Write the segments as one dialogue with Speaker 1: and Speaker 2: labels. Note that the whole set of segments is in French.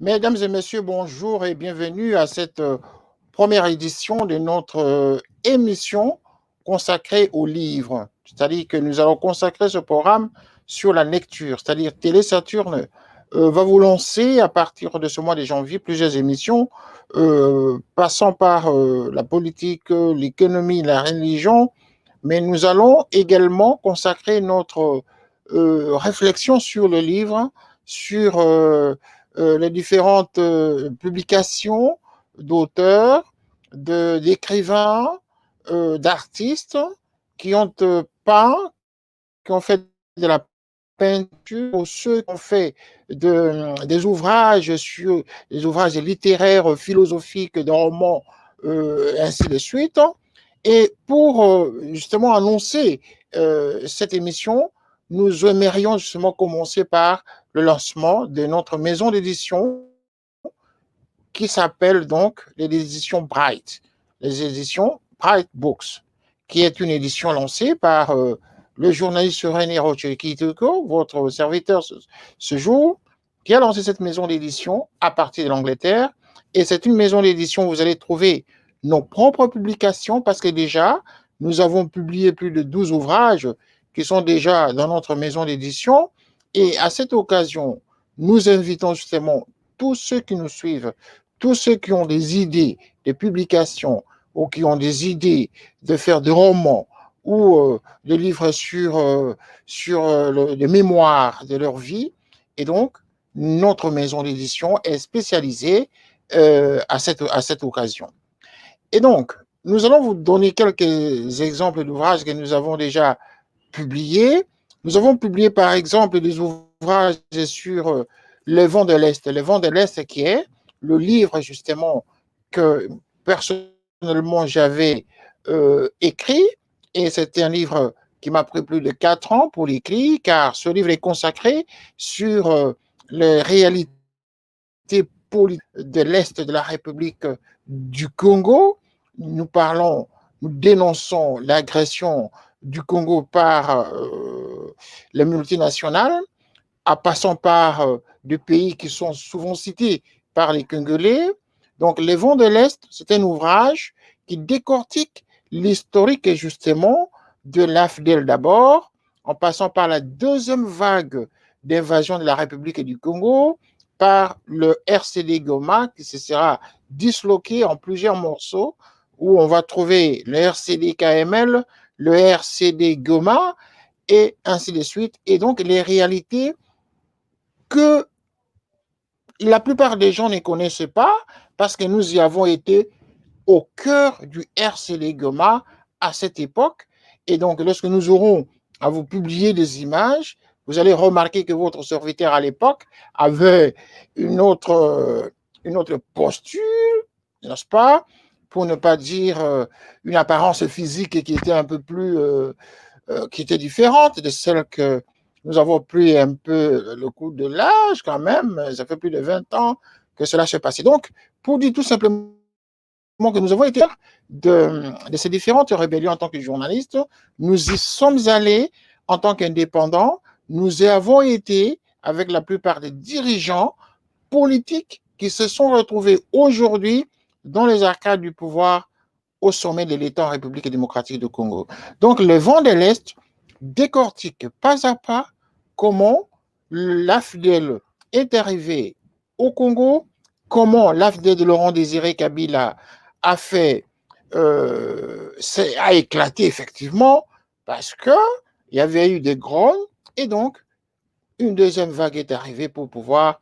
Speaker 1: Mesdames et messieurs, bonjour et bienvenue à cette première édition de notre émission consacrée aux livres. C'est-à-dire que nous allons consacrer ce programme sur la lecture. C'est-à-dire Télé Saturne va vous lancer à partir de ce mois de janvier plusieurs émissions passant par la politique, l'économie, la religion. Mais nous allons également consacrer notre réflexion sur le livre, sur les différentes publications d'auteurs, d'écrivains, d'artistes qui ont peint, qui ont fait de la peinture, ou ceux qui ont fait des ouvrages sur des ouvrages littéraires, philosophiques, de romans, ainsi de suite. Et pour justement annoncer cette émission, nous aimerions justement commencer par le lancement de notre maison d'édition qui s'appelle donc les éditions Bright, les éditions Bright Books, qui est une édition lancée par le journaliste René Roche-Kitoko, votre serviteur ce jour, qui a lancé cette maison d'édition à partir de l'Angleterre. Et c'est une maison d'édition où vous allez trouver nos propres publications parce que déjà, nous avons publié plus de 12 ouvrages qui sont déjà dans notre maison d'édition. Et à cette occasion, nous invitons justement tous ceux qui nous suivent, tous ceux qui ont des idées de publications ou qui ont des idées de faire des romans ou des livres sur les mémoires de leur vie. Et donc, notre maison d'édition est spécialisée à cette occasion. Et donc, nous allons vous donner quelques exemples d'ouvrages que nous avons déjà publiés. Nous avons publié, par exemple, des ouvrages sur le vent de l'Est. Le vent de l'Est qui est le livre, justement, que personnellement j'avais écrit. Et c'était un livre qui m'a pris plus de 4 ans pour l'écrire, car ce livre est consacré sur les réalités politiques de l'Est de la République du Congo. Nous parlons, nous dénonçons l'agression du Congo par les multinationales, en passant par des pays qui sont souvent cités par les Congolais. Donc, Les Vents de l'Est, c'est un ouvrage qui décortique l'historique, justement, de l'AFDEL d'abord, en passant par la deuxième vague d'invasion de la République du Congo, par le RCD Goma, qui se sera disloqué en plusieurs morceaux, où on va trouver le RCD KML, le RCD Goma, et ainsi de suite. Et donc, les réalités que la plupart des gens ne connaissent pas parce que nous y avons été au cœur du RCD Goma à cette époque. Et donc, lorsque nous aurons à vous publier des images, vous allez remarquer que votre serviteur à l'époque avait une autre posture, n'est-ce pas? Pour ne pas dire une apparence physique qui était un peu plus, qui était différente de celle que nous avons pris un peu le coup de l'âge quand même. Ça fait plus de 20 ans que cela s'est passé. Donc, pour dire tout simplement que nous avons été de ces différentes rébellions en tant que journalistes, nous y sommes allés en tant qu'indépendants, nous y avons été avec la plupart des dirigeants politiques qui se sont retrouvés aujourd'hui dans les arcades du pouvoir au sommet de l'État en République démocratique du Congo. Donc, le vent de l'Est décortique pas à pas comment l'AFDEL est arrivé au Congo, comment l'AFDEL de Laurent Désiré Kabila a fait, a éclaté effectivement, parce qu'il y avait eu des grogne, et donc une deuxième vague est arrivée pour pouvoir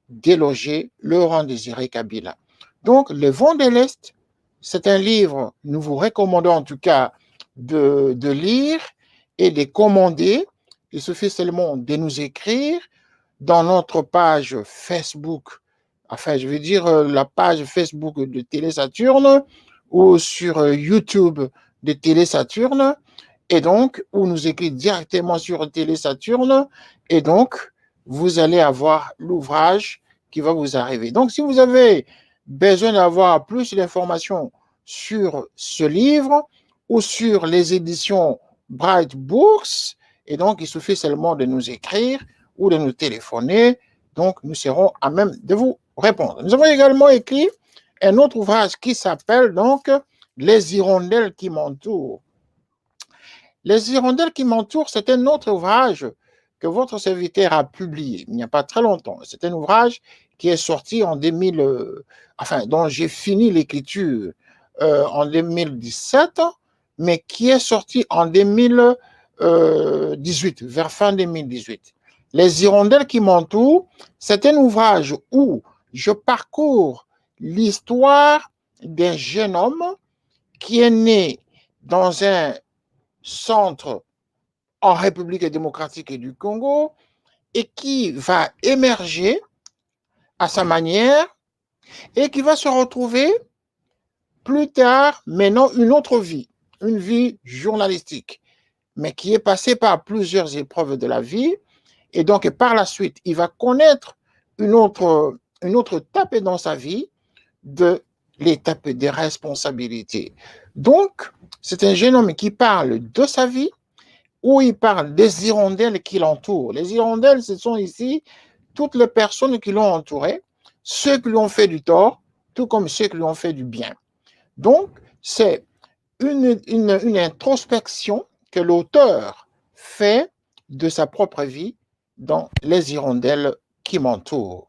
Speaker 1: déloger Laurent Désiré Kabila. Donc, Le Vent de l'Est, c'est un livre, nous vous recommandons en tout cas de lire et de commander. Il suffit seulement de nous écrire dans notre page Facebook, enfin, je veux dire la page Facebook de Télé Saturne ou sur YouTube de Télé Saturne, et donc, ou nous écrire directement sur Télé Saturne, et donc, vous allez avoir l'ouvrage qui va vous arriver. Donc, si vous avez besoin d'avoir plus d'informations sur ce livre ou sur les éditions Bright Books, et donc, il suffit seulement de nous écrire ou de nous téléphoner. Donc, nous serons à même de vous répondre. Nous avons également écrit un autre ouvrage qui s'appelle donc Les hirondelles qui m'entourent. Les hirondelles qui m'entourent, c'est un autre ouvrage que votre serviteur a publié il n'y a pas très longtemps. C'est un ouvrage qui est sorti en 2000, dont j'ai fini l'écriture en 2017, mais qui est sorti en 2018, vers fin 2018. Les hirondelles qui m'entourent, c'est un ouvrage où je parcours l'histoire d'un jeune homme qui est né dans un centre en République démocratique du Congo et qui va émerger à sa manière et qui va se retrouver plus tard, menant une vie journalistique, mais qui est passée par plusieurs épreuves de la vie. Et donc, par la suite, il va connaître une autre étape dans sa vie, de l'étape des responsabilités. Donc, c'est un jeune homme qui parle de sa vie, où il parle des hirondelles qui l'entourent. Les hirondelles, ce sont ici toutes les personnes qui l'ont entouré, ceux qui lui ont fait du tort, tout comme ceux qui lui ont fait du bien. Donc, c'est une introspection que l'auteur fait de sa propre vie dans Les hirondelles qui m'entourent.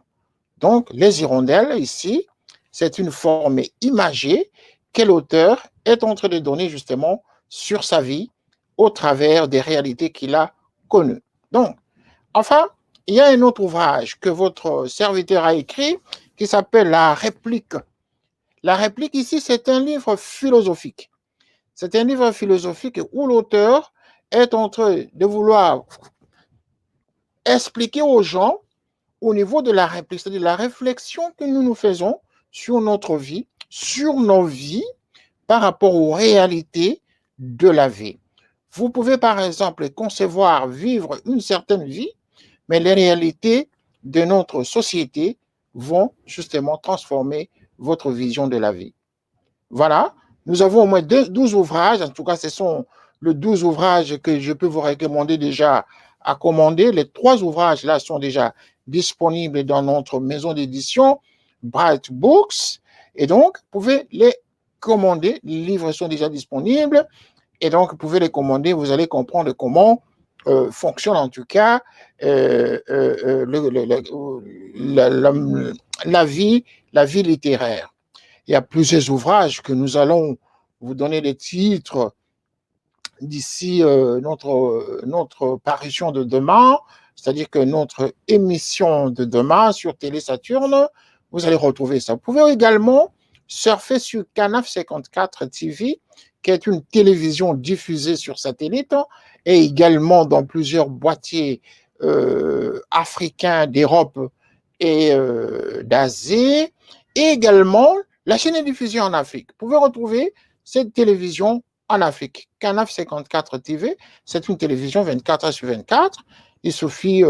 Speaker 1: Donc, les hirondelles, ici, c'est une forme imagée que l'auteur est en train de donner justement sur sa vie au travers des réalités qu'il a connues. Donc, enfin, il y a un autre ouvrage que votre serviteur a écrit qui s'appelle La réplique. La réplique ici, c'est un livre philosophique. C'est un livre philosophique où l'auteur est en train de vouloir expliquer aux gens au niveau de la réplique, c'est-à-dire la réflexion que nous nous faisons sur notre vie, sur nos vies par rapport aux réalités de la vie. Vous pouvez par exemple concevoir, vivre une certaine vie, mais les réalités de notre société vont justement transformer votre vision de la vie. Voilà, nous avons au moins 12 ouvrages, en tout cas ce sont les 12 ouvrages que je peux vous recommander déjà à commander. Les 3 ouvrages là sont déjà disponibles dans notre maison d'édition, Bright Books, et donc vous pouvez les commander. Les livres sont déjà disponibles, et donc vous pouvez les commander, vous allez comprendre comment fonctionne en tout cas la vie littéraire. Il y a plusieurs ouvrages que nous allons vous donner les titres d'ici notre parution de demain, c'est-à-dire que notre émission de demain sur Télé Saturne, vous allez retrouver ça. Vous pouvez également surfer sur Canaf 54 TV, qui est une télévision diffusée sur satellite, et également dans plusieurs boîtiers africains d'Europe et d'Asie, et également la chaîne est diffusée en Afrique. Vous pouvez retrouver cette télévision en Afrique. Canaf 54 TV, c'est une télévision 24 heures sur 24. Il suffit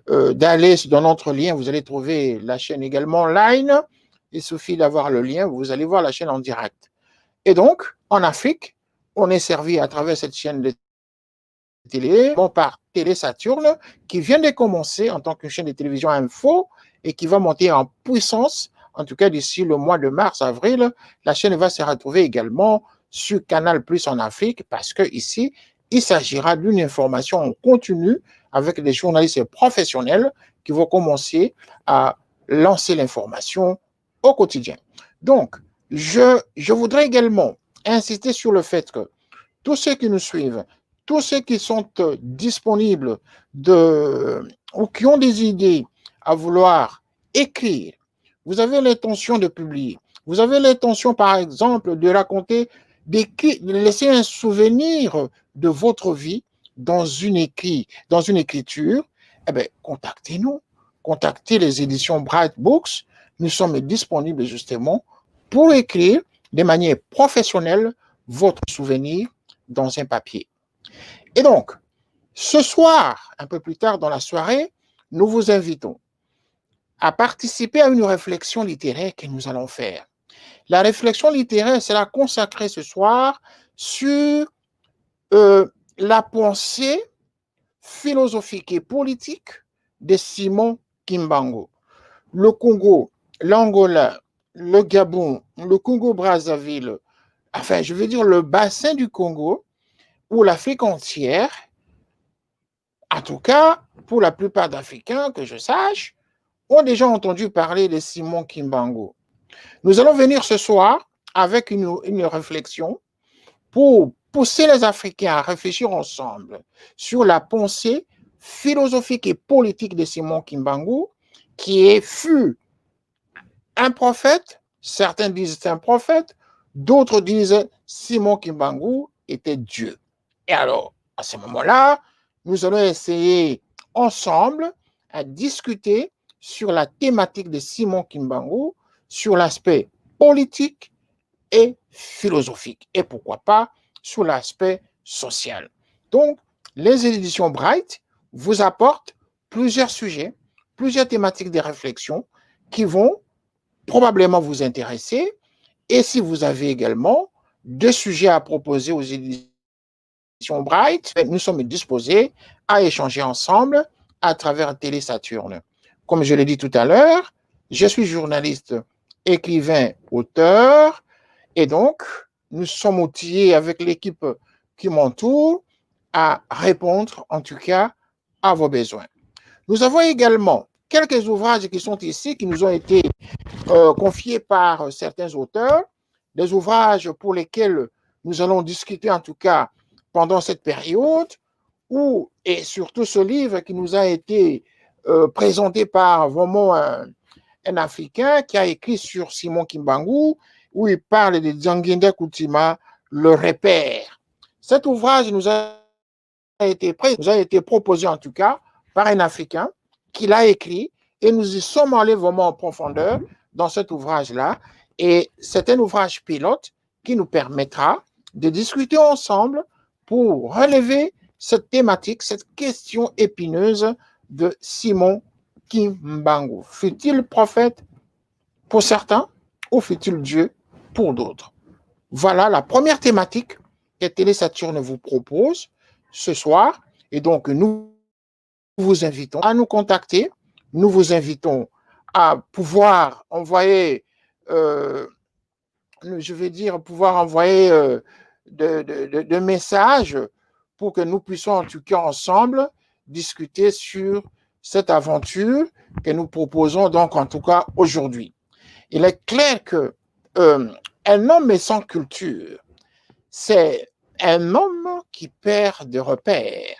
Speaker 1: d'aller dans notre lien, vous allez trouver la chaîne également online. Il suffit d'avoir le lien, vous allez voir la chaîne en direct. Et donc, en Afrique, on est servi à travers cette chaîne de télé, bon, par Télé Saturne, qui vient de commencer en tant que chaîne de télévision info et qui va monter en puissance. En tout cas, d'ici le mois de mars-avril, la chaîne va se retrouver également sur Canal Plus en Afrique parce que ici, il s'agira d'une information en continu avec des journalistes professionnels qui vont commencer à lancer l'information au quotidien. Donc, je voudrais également insister sur le fait que tous ceux qui nous suivent, tous ceux qui sont disponibles ou qui ont des idées à vouloir écrire, vous avez l'intention de publier, vous avez l'intention, par exemple, de raconter, de laisser un souvenir de votre vie dans une écriture, eh bien, contactez-nous, contactez les éditions Bright Books. Nous sommes disponibles justement pour écrire de manière professionnelle votre souvenir dans un papier. Et donc, ce soir, un peu plus tard dans la soirée, nous vous invitons à participer à une réflexion littéraire que nous allons faire. La réflexion littéraire sera consacrée ce soir sur la pensée philosophique et politique de Simon Kimbangu. le Congo, l'Angola, le Gabon, le Congo-Brazzaville, enfin, je veux dire le bassin du Congo, ou l'Afrique entière, en tout cas, pour la plupart d'Africains que je sache, ont déjà entendu parler de Simon Kimbangu. Nous allons venir ce soir avec une réflexion pour pousser les Africains à réfléchir ensemble sur la pensée philosophique et politique de Simon Kimbangu, fut un prophète, certains disent un prophète, d'autres disent Simon Kimbangu était Dieu. Et alors, à ce moment-là, nous allons essayer ensemble à discuter sur la thématique de Simon Kimbangu, sur l'aspect politique et philosophique, et pourquoi pas sur l'aspect social. Donc, les éditions Bright vous apportent plusieurs sujets, plusieurs thématiques de réflexion qui vont probablement vous intéresser. Et si vous avez également des sujets à proposer aux éditions Bright, nous sommes disposés à échanger ensemble à travers Télé Saturne. Comme je l'ai dit tout à l'heure, je suis journaliste, écrivain, auteur, et donc nous sommes outillés avec l'équipe qui m'entoure à répondre en tout cas à vos besoins. Nous avons également quelques ouvrages qui sont ici, qui nous ont été confiés par certains auteurs, des ouvrages pour lesquels nous allons discuter en tout cas pendant cette période, et surtout ce livre qui nous a été présenté par vraiment un Africain qui a écrit sur Simon Kimbangu, où il parle de Djangenda Koutima, le repère. Cet ouvrage nous a été proposé en tout cas par un Africain qui l'a écrit, et nous y sommes allés vraiment en profondeur dans cet ouvrage-là. Et c'est un ouvrage pilote qui nous permettra de discuter ensemble pour relever cette thématique, cette question épineuse de Simon Kimbangu. Fut-il prophète pour certains ou fut-il Dieu pour d'autres? Voilà la première thématique que Télé Saturne vous propose ce soir. Et donc, nous vous invitons à nous contacter. Nous vous invitons à pouvoir envoyer, je vais dire, pouvoir envoyer de messages pour que nous puissions en tout cas ensemble discuter sur cette aventure que nous proposons donc en tout cas aujourd'hui. Il est clair que un homme sans culture, c'est un homme qui perd de repères.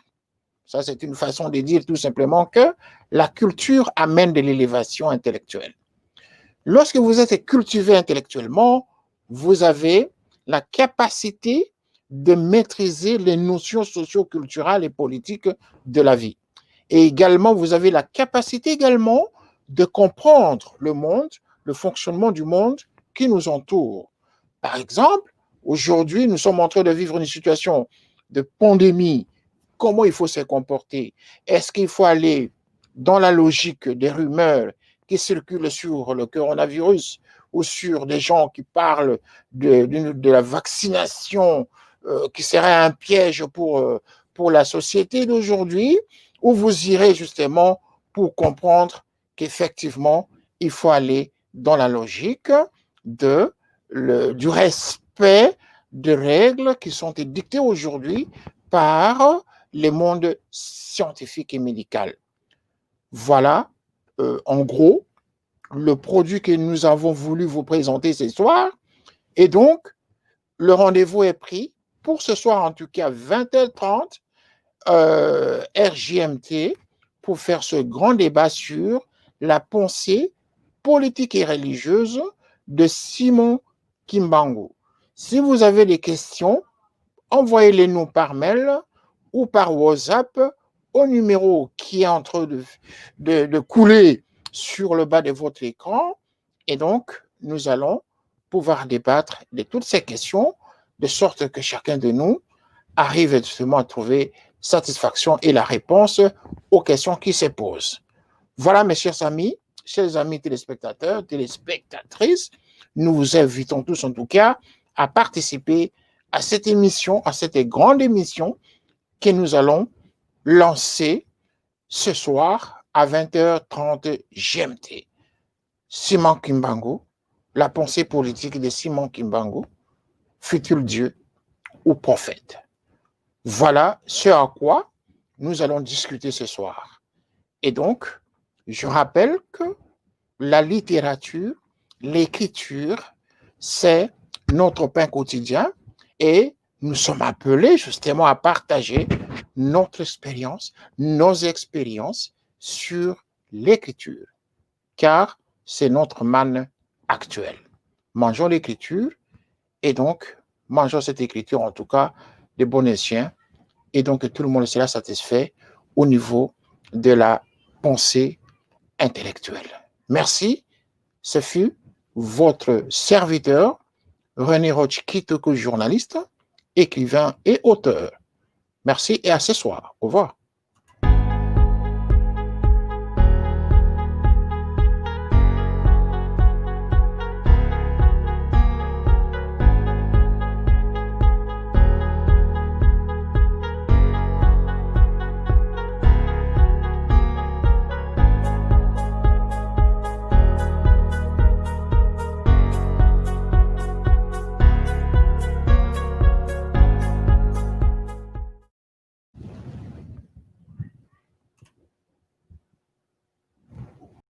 Speaker 1: Ça, c'est une façon de dire tout simplement que la culture amène de l'élévation intellectuelle. Lorsque vous êtes cultivé intellectuellement, vous avez la capacité de maîtriser les notions socio-culturelles et politiques de la vie. Et également, vous avez la capacité également de comprendre le monde, le fonctionnement du monde qui nous entoure. Par exemple, aujourd'hui, nous sommes en train de vivre une situation de pandémie. Comment il faut se comporter? Est-ce qu'il faut aller dans la logique des rumeurs qui circulent sur le coronavirus ou sur des gens qui parlent de la vaccination qui serait un piège pour la société d'aujourd'hui, ou vous irez justement pour comprendre qu'effectivement, il faut aller dans la logique du respect de règles qui sont dictées aujourd'hui par les mondes scientifiques et médical. Voilà, en gros, le produit que nous avons voulu vous présenter ce soir. Et donc, le rendez-vous est pris pour ce soir, en tout cas 20h30, RJMT, pour faire ce grand débat sur la pensée politique et religieuse de Simon Kimbangu. Si vous avez des questions, envoyez-les nous par mail ou par WhatsApp au numéro qui est en train de couler sur le bas de votre écran. Et donc, nous allons pouvoir débattre de toutes ces questions, de sorte que chacun de nous arrive justement à trouver satisfaction et la réponse aux questions qui se posent. Voilà, mes chers amis téléspectateurs, téléspectatrices, nous vous invitons tous en tout cas à participer à cette émission, à cette grande émission que nous allons lancer ce soir à 20h30 GMT. Simon Kimbangu, la pensée politique de Simon Kimbangu, fut-il Dieu ou prophète? Voilà ce à quoi nous allons discuter ce soir. Et donc, je rappelle que la littérature, l'écriture, c'est notre pain quotidien et nous sommes appelés justement à partager notre expérience, nos expériences sur l'écriture, car c'est notre manne actuelle. Mangeons l'écriture et donc mangeons cette écriture en tout cas de bon escient et donc que tout le monde sera satisfait au niveau de la pensée intellectuelle. Merci. Ce fut votre serviteur, René Roch Kitoko, journaliste, écrivain et auteur. Merci et à ce soir. Au revoir.